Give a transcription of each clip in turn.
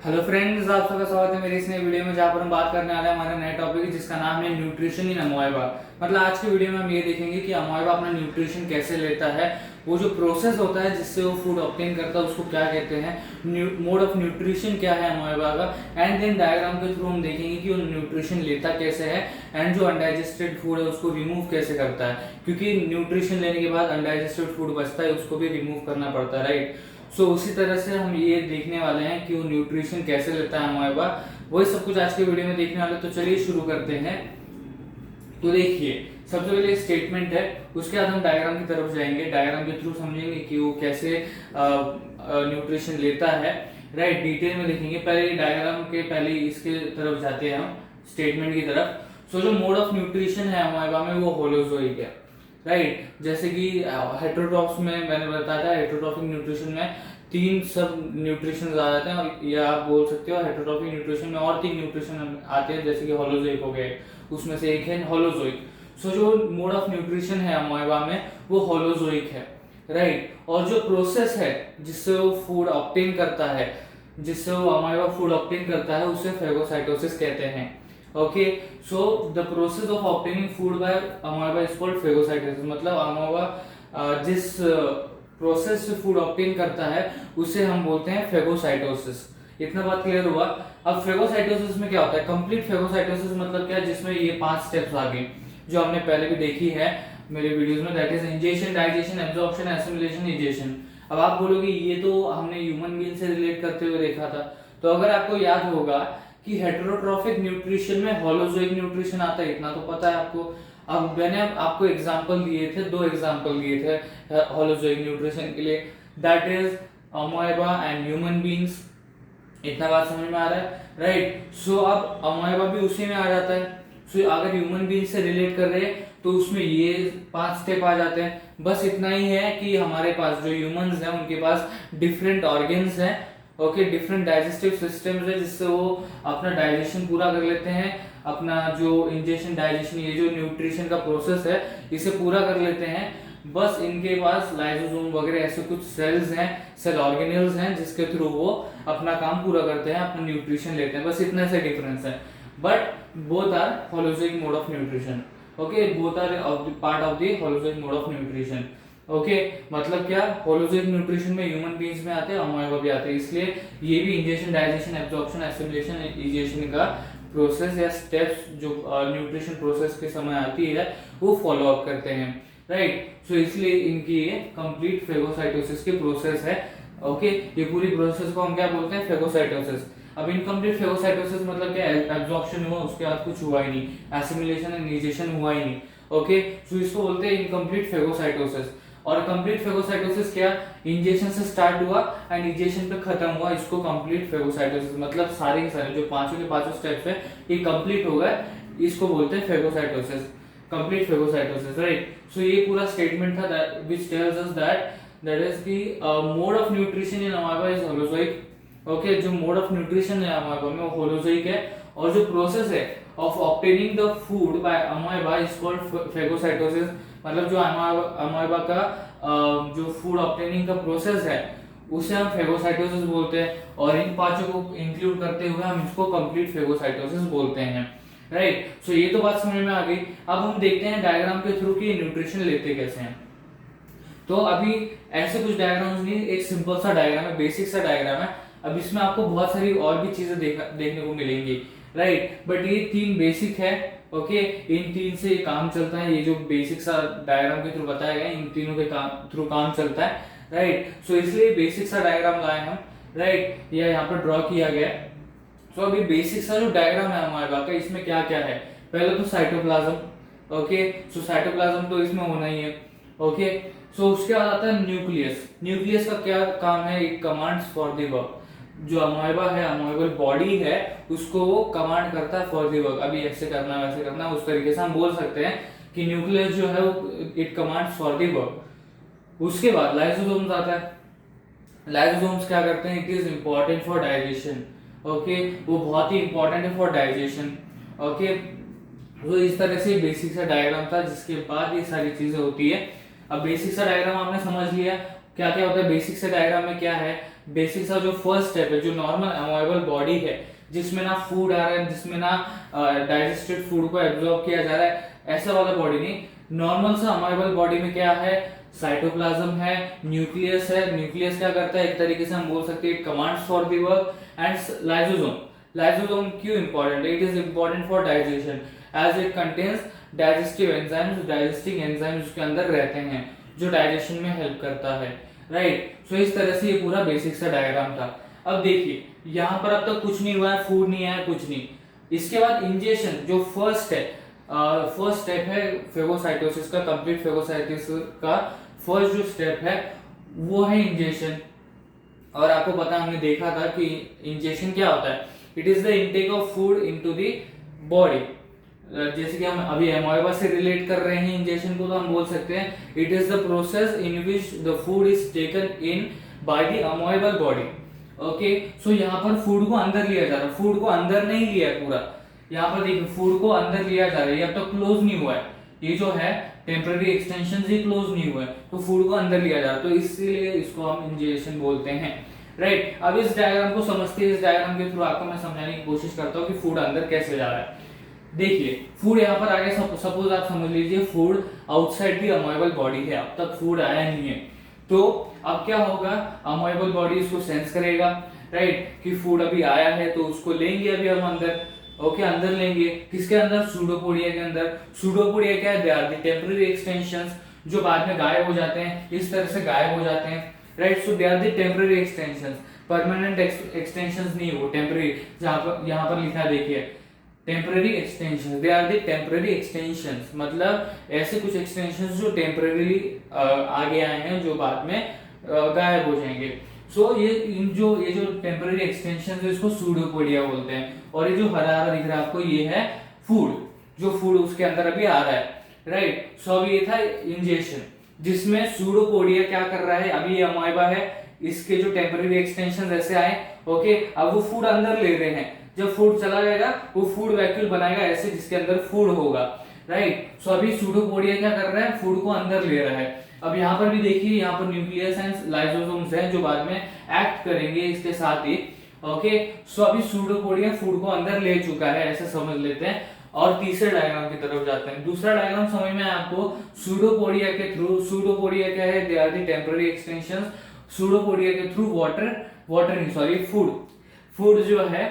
Hello friends, आप सबका स्वागत है मेरी इस नई वीडियो में जहाँ पर हम बात करने वाले हैं हमारे नए टॉपिक जिसका नाम है न्यूट्रिशन इन अमोएबा। मतलब आज की वीडियो में हम ये देखेंगे कि अमोएबा अपना न्यूट्रिशन कैसे लेता है, वो जो प्रोसेस होता है जिससे वो फूड ऑब्टेन करता है उसको क्या कहते हैं, मोड ऑफ न्यूट्रिशन क्या है अमोएबा का। एंड देन डायग्राम के थ्रू हम देखेंगे कि वो न्यूट्रिशन लेता कैसे है एंड जो अनडाइजेस्टेड फूड है उसको रिमूव कैसे करता है, क्योंकि न्यूट्रिशन लेने के बाद अनडाइजेस्टेड फूड बचता है उसको भी रिमूव करना पड़ता है, राइट। सो उसी तरह से हम ये देखने वाले हैं कि वो न्यूट्रिशन कैसे लेता है अमोएबा, वही सब कुछ आज के वीडियो में देखने वाले। तो चलिए शुरू करते हैं। तो देखिए, सबसे पहले स्टेटमेंट है, उसके बाद हम डायग्राम की तरफ जाएंगे, डायग्राम के थ्रू समझेंगे कि वो कैसे न्यूट्रिशन लेता है, राइट। डिटेल में देखेंगे। पहले डायग्राम के पहले इसके तरफ जाते हैं हम स्टेटमेंट की तरफ। सो जो मोड ऑफ न्यूट्रिशन है अमोएबा में वो होलोजोइक है, राइट। जैसे कि हेटेरोट्रॉफ्स में मैंने बताया था, हेटेरोट्रॉफिक न्यूट्रिशन में तीन सब न्यूट्रिशन आ जाते हैं, या आप बोल सकते हो हेटेरोट्रॉफिक न्यूट्रिशन में और तीन न्यूट्रिशन आते हैं, जैसे कि होलोजोइक हो गए, उसमें से एक है होलोजोइक। सो जो मोड ऑफ न्यूट्रिशन है अमोएबा में वो होलोजोइक है, राइट। और जो प्रोसेस है जिससे वो फूड ऑब्टेन करता है, जिससे वो अमोएबा फूड ऑब्टेन करता है, उसे फेगोसाइटोसिस कहते हैं। Okay, so the process of obtaining food by amoeba is called phagocytosis. मतलब अमोएबा जिस प्रोसेस से फूड ऑब्टेन करता है उसे हम बोलते हैं फेगोसाइटोसिस। इतना बात क्लियर हुआ। अब फेगोसाइटोसिस में क्या होता है, कंप्लीट फेगोसाइटोसिस मतलब क्या, जिसमें ये 5 स्टेप्स आ गए जो हमने पहले भी देखी है मेरे वीडियोस में, that is ingestion, digestion, absorption, assimilation, egestion. अब आप बोलोगे ये तो हमने ह्यूमन बीइंग से रिलेट करते हुए देखा था। तो अगर आपको याद होगा कि हेटेरोट्रॉफिक न्यूट्रिशन में होलोजोइक न्यूट्रिशन आता है, इतना तो पता है आपको। अब मैंने आपको एग्जांपल दिए थे, 2 एग्जांपल दिए थे होलोजोइक न्यूट्रिशन के लिए, that is amoeba and human beings. इतना बात समझ में आ रहा है, राइट। सो अब अमोएबा भी उसी में आ जाता है। सो अगर ह्यूमन बीइंग से रिलेट कर रहे हैं तो उसमें ये 5 स्टेप आ जाते हैं। बस इतना ही है कि हमारे पास जो ह्यूमंस हैं उनके पास डिफरेंट ऑर्गन्स हैं, ओके, डिफरेंट डाइजेस्टिव सिस्टम्स है, जिससे वो अपना डाइजेशन पूरा कर लेते हैं, अपना जो इंजेशन, डाइजेशन, ये जो न्यूट्रिशन का प्रोसेस है इसे पूरा कर लेते हैं। बस इनके पास लाइसोसोम वगैरह ऐसे कुछ सेल्स हैं, सेल ऑर्गेनेल्स हैं, जिसके थ्रू वो अपना काम पूरा करते हैं, अपना न्यूट्रिशन लेते हैं। बस इतना से डिफरेंस है, but both are holozoic mode of nutrition. Okay, both are part of the holozoic mode of nutrition. Okay, मतलब क्या, होलोजोइक न्यूट्रिशन में ह्यूमन बीइंग्स में आते हैं, अमोएबा भी आते हैं, इसलिए ये भी ingestion, digestion, absorption, assimilation, egestion का प्रोसेस या स्टेप्स जो न्यूट्रिशन प्रोसेस के समय आती है वो फॉलो अप करते हैं, राइट। सो इसलिए इनकी ये कंप्लीट फेगोसाइटोसिस की प्रोसेस है। ओके, ये पूरी प्रोसेस को हम क्या बोलते हैं, फेगोसाइटोसिस। अब इनकम्प्लीट फेगोसाइटोसिस मतलब क्या, एब्जॉर्प्शन हुआ उसके बाद कुछ हुआ ही नहीं, एसिमिलेशन एंड इजेशन हुआ ही नहीं। ओके, सो इसको बोलते हैं इनकम्प्लीट फेगोसाइटोसिस। और कंप्लीट फेगोसाइटोसिस क्या, इंजेक्शन से स्टार्ट हुआ एंड इंजेक्शन पे खत्म हुआ, इसको कंप्लीट फेगोसाइटोसिस। मतलब सारे के सारे जो पांचों के पांचों स्टेप्स है ये कंप्लीट हो गए, इसको बोलते हैं phagocytosis, complete phagocytosis, right. So ये पूरा स्टेटमेंट था which tells us that is the mode of nutrition in amoeba is holozoic. Okay, जो मोड ऑफ न्यूट्रिशन है अमोएबा में वो होलोजोइक है, और जो प्रोसेस है of obtaining the food by amoeba is called phagocytosis. मतलब जो अमोएबा का जो फूड ऑब्टेनिंग का प्रोसेस है उसे हम फेगोसाइटोसिस बोलते हैं, और इन पांचों को इंक्लूड करते हुए हम इसको कंप्लीट फेगोसाइटोसिस बोलते हैं, राइट। सो ये तो बात समझ में आ गई। अब हम देखते हैं डायग्राम के थ्रू कि न्यूट्रिशन लेते कैसे हैं। तो अभी ऐसे कुछ डायग्राम्स नहीं, एक सिंपल सा डायग्राम है, बेसिक सा डायग्राम है। अब इसमें आपको बहुत सारी और भी चीजें देखने को मिलेंगी, राइट, बट ये 3 बेसिक है। ओके, इन 3 से काम चलता है, ये जो बेसिक सा डायग्राम के थ्रू बताया गया इन तीनों के थ्रू काम चलता है, राइट। सो इसलिए बेसिक सा डायग्राम लाए हम, राइट, या यहाँ पर ड्रॉ किया गया है। सो अभी बेसिक सा जो डायग्राम है हमारे पास का, इसमें क्या क्या है, पहले तो साइटोप्लाज्म। ओके, सो साइटोप्लाज्म तो इसमें होना ही है। ओके, सो उसके बाद आता है न्यूक्लियस। न्यूक्लियस का क्या काम है, it commands for the work. जो अमोएबा है, अमोएबल बॉडी है, उसको वो कमांड करता है फॉर द वर्क, अभी ऐसे करना वैसे करना, उस तरीके से हम बोल सकते हैं कि न्यूक्लियस जो है वो it commands for the work. उसके बाद लाइसोसोम्स आता है। लाइसोसोम्स क्या करते हैं, it is important for digestion. Okay, वो बहुत ही इंपॉर्टेंट है फॉर डाइजेशन। ओके, तो इस तरह से बेसिक सा डायग्राम था, जिसके बाद ये सारी चीजें होती है। अब बेसिक सा डायग्राम आपने समझ लिया, क्या क्या होता है बेसिक से डायग्राम में, क्या है, बेसिक सा जो फर्स्ट स्टेप है, जो नॉर्मल अमोएबल बॉडी है, जिसमें ना फूड आ रहा है, जिसमें ना डाइजेस्टेड फूड को एब्जॉर्ब किया जा रहा है, ऐसा वाला बॉडी नहीं। नॉर्मल सा अमोएबल बॉडी में क्या है, साइटोप्लाज्म है, न्यूक्लियस है। न्यूक्लियस क्या करता है, एक तरीके से हम बोल सकते हैं, it commands for the work. And lysosome, lysosome क्यों इंपॉर्टेंट है, it is important for digestion as it contains digestive enzymes, digesting enzymes उसके अंदर रहते हैं जो डाइजेशन में हेल्प करता है, राइट। सो इस तरह से ये पूरा बेसिक सा डायग्राम था। अब देखिए यहाँ पर अब तक कुछ नहीं हुआ है, फूड नहीं आया, कुछ नहीं। इसके बाद इंजेक्शन जो फर्स्ट है, फर्स्ट स्टेप है फेगोसाइटोसिस का, कंप्लीट फेगोसाइटोसिस का फर्स्ट जो स्टेप है वो है इंजेक्शन। और आपको पता हमने देखा था कि इंजेक्शन क्या होता है, it is the intake of food into the body. जैसे कि हम अभी एमोएबा से रिलेट कर रहे हैं इंजेक्शन को, तो हम बोल सकते हैं it is the process in which the food is taken in by the amoebal body. Okay, so यहाँ पर फूड को अंदर लिया जा रहा है, फूड को अंदर नहीं लिया है पूरा। यहाँ पर देखिए फूड को अंदर लिया जा रहा है, ये अब तक क्लोज नहीं हुआ है, ये जो है टेम्पररी एक्सटेंशन ही क्लोज नहीं हुआ है, तो फूड को अंदर लिया जा रहा है, तो इसीलिए इसको हम इंजेक्शन बोलते हैं, राइट। अब इस डायग्राम को समझते हैं, इस डायग्राम के थ्रू आपको मैं समझाने की कोशिश करता हूँ कि फूड अंदर कैसे जा रहा है। देखिए फूड यहाँ पर आगे, सपोज आप समझ लीजिए फूड आउटसाइड दी अमोएबल बॉडी है, अब तक फूड आया नहीं है, तो अब क्या होगा, अमोएबल बॉडी इसको सेंस करेगा, राइट, कि फूड अभी आया है, तो उसको लेंगे अभी हम अंदर। ओके, अंदर लेंगे, किसके अंदर, सूडोपोडिया के अंदर। सूडोपोडिया क्या है, they are the temporary extensions, जो बाद में गायब हो जाते हैं, इस तरह से गायब हो जाते हैं, right. So they are the temporary extensions, permanent extensions नहीं, वो टेम्पररी, जहां पर यहाँ पर लिखा देखिए temporary extensions, they are the temporary extensions, मतलब ऐसे कुछ एक्सटेंशंस जो टेम्पररीली आगे आए हैं, जो बाद में गायब हो जाएंगे। सो ये जो टेम्पररी एक्सटेंशंस है, इसको सूडोपोडिया बोलते हैं। और ये जो हरा हरा दिख रहा है आपको, ये है फूड, जो फूड उसके अंदर अभी आ रहा है, राइट। सो अब ये था इंजेक्शन, जिसमें सूडोपोडिया क्या कर रहा है, अभी ये अमोएबा है, इसके जो टेम्पररी एक्सटेंशन ऐसे आए, ओके, अब वो फूड अंदर ले रहे हैं, जब फूड चला जाएगा वो फूड वैक्यूल बनाएगा ऐसे, जिसके अंदर फूड होगा, राइट। सो अभी सूडोपोडिया क्या कर रहा है, फूड को अंदर ले रहा है। अब यहाँ पर भी देखिए, यहाँ पर न्यूक्लियस एंड लाइसोसोम्स हैं जो बाद में एक्ट करेंगे इसके साथ ही, ओके। सो अभी सूडोपोडिया फूड को अंदर ले चुका है, ऐसे समझ लेते हैं। और तीसरे डायग्राम की तरफ जाते हैं। दूसरा डायग्राम समझ में आपको, सूडोपोडिया के थ्रू, सूडोपोडिया क्या है, they are the temporary extensions, pseudopodia के थ्रू फूड जो है,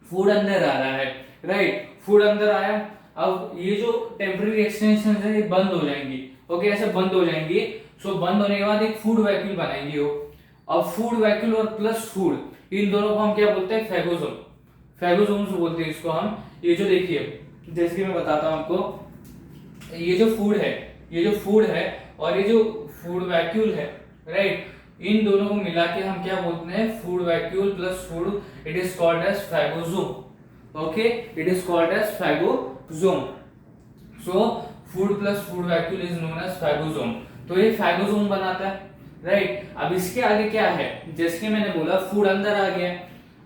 फूड अंदर आ रहा है, राइट। फूड अंदर आया, अब ये जो टेम्पररी एक्सटेंशन है ये बंद हो जाएंगी, ओके, ऐसे बंद हो जाएंगी। सो बंद होने के बाद एक फूड वैक्यूल बनाएंगे वो। अब फूड वैक्यूल और प्लस फूड, इन दोनों को हम क्या बोलते हैं, फेगोसोम, फेगोसोम्स बोलते हैं इसको हम। ये जो देखिए, जैसे कि मैं बताता हूं आपको, ये जो फूड है और ये जो फूड वैक्यूल है, राइट, इन दोनों को मिला के हम क्या बोलते हैं, food vacuole plus food, it is called as phagosome, okay, it is called as phagosome. So food plus food vacuole is known as phagosome, तो ये फेगोसोम बनाता है, राइट। अब इसके आगे क्या है, जैसे कि मैंने बोला फूड अंदर आ गया,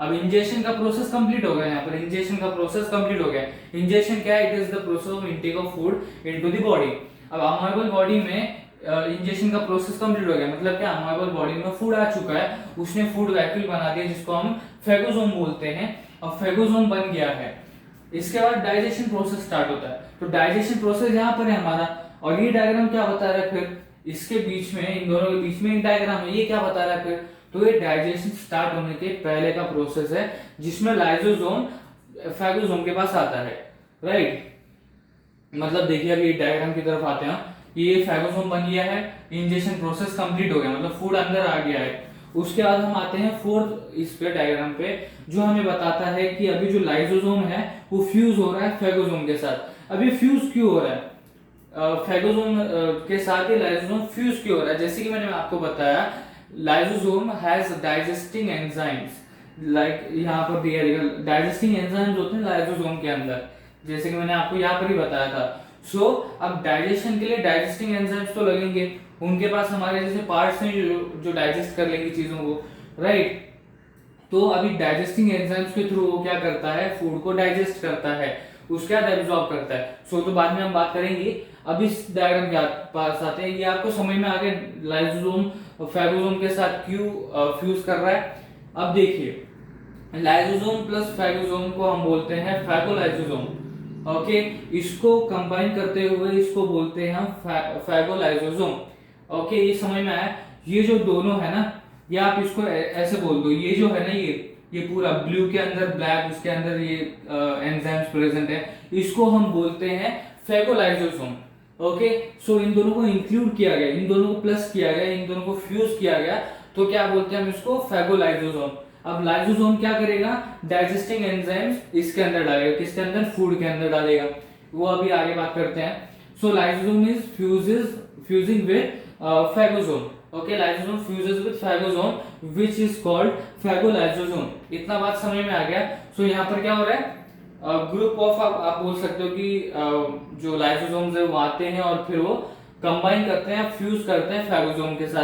अब इंजेक्शन का प्रोसेस कंप्लीट हो गया, यहाँ पर इंजेक्शन का प्रोसेस कंप्लीट हो गया। इंजेक्शन क्या है, it is the process of intake of food into the body. अब अमोएबल बॉडी में इंजेक्शन का प्रोसेस कंप्लीट हो गया, मतलब क्या, अमोएबल बॉडी में फूड आ चुका है, उसने फूड वैक्यूल बना दिया, जिसको हम फेगोसोम बोलते हैं। अब फेगोसोम बन गया है, इसके बाद डाइजेशन प्रोसेस स्टार्ट होता है। तो डाइजेशन प्रोसेस यहाँ पर है हमारा, और ये डायग्राम क्या बता रहा है, फिर इसके बीच में, इन दोनों के बीच में एक डायग्राम है, ये क्या बता रहा है फिर, तो ये डाइजेशन स्टार्ट होने के पहले का प्रोसेस है, जिसमें लाइसोसोम फेगोसोम के पास आता है, राइट। मतलब देखिए अभी डायग्राम की तरफ आते हैं, ये फेगोसोम बन गया है, इंजेक्शन प्रोसेस कंप्लीट हो गया, मतलब फूड अंदर आ गया है। उसके बाद हम आते हैं फोर्थ इस पे डायग्राम पे, जो हमें बताता है कि अभी जो लाइसोसोम है वो फ्यूज हो रहा है फेगोसोम के साथ। अभी फ्यूज क्यों हो रहा है, फेगोसोम के साथ ही लाइसोसोम फ्यूज क्यों हो रहा है, जैसे कि मैंने आपको बताया, lysosome has digesting enzymes, like यहाँ पर दिया डाइजेस्टिंग एंजाइम्स होते हैं लाइसोसोम के अंदर, जैसे कि मैंने आपको यहाँ पर ही बताया था। सो अब डाइजेशन के लिए डाइजेस्टिंग एंजाइम्स तो लगेंगे, उनके पास हमारे जैसे पार्ट्स हैं जो डाइजेस्ट कर लेंगे चीजों को, राइट। तो अभी डाइजेस्टिंग एंजाइम्स के थ्रू वो क्या करता है, फूड को डाइजेस्ट करता है। उसके बाद एब्जॉर्ब करता है। सो तो बाद में हम बात करेंगे। अब इस डायग्राम के पास आते हैं, ये आपको समझ में आ गया लाइसोसोम फैगोसोम के साथ क्यों फ्यूज कर रहा है। अब देखिए, लाइसोसोम प्लस फैगोसोम को हम बोलते हैं फैगोलाइसोसोम। ओके, इसको कंबाइन करते हुए इसको बोलते हैं हम फैगोलाइसोसोम। ओके, ये समझ में आया। ये जो दोनों है ना, ये आप इसको ऐसे बोल दो, ये जो है ना, ये पूरा ब्लू के अंदर ब्लैक, उसके अंदर ये एंजाइम्स प्रेजेंट है, इसको हम बोलते हैं फैगोलाइसोसोम। ओके, सो इन दोनों को इंक्लूड किया गया, इन दोनों को प्लस किया गया, इन दोनों को फ्यूज किया गया, तो क्या बोलते हैं हम इसको फैगोलाइसोसोम। अब लाइसोसोम क्या करेगा, डाइजेस्टिंग एंजाइम्स इसके अंदर डालेगा, किसके अंदर, फूड के अंदर डालेगा, वो अभी आगे बात करते हैं। So lysosome is fusing with phagosome. Okay, lysosome fuses with phagosome which is called phagolysosome. इतना बात समझ में आ गया। सो यहाँ पर क्या हो रहा है, ग्रुप ऑफ आप बोल सकते हो कि जो लाइसोसोम्स है वो आते हैं और फिर वो कंबाइन करते हैं, फ्यूज करते हैं फैगोसोम के साथ।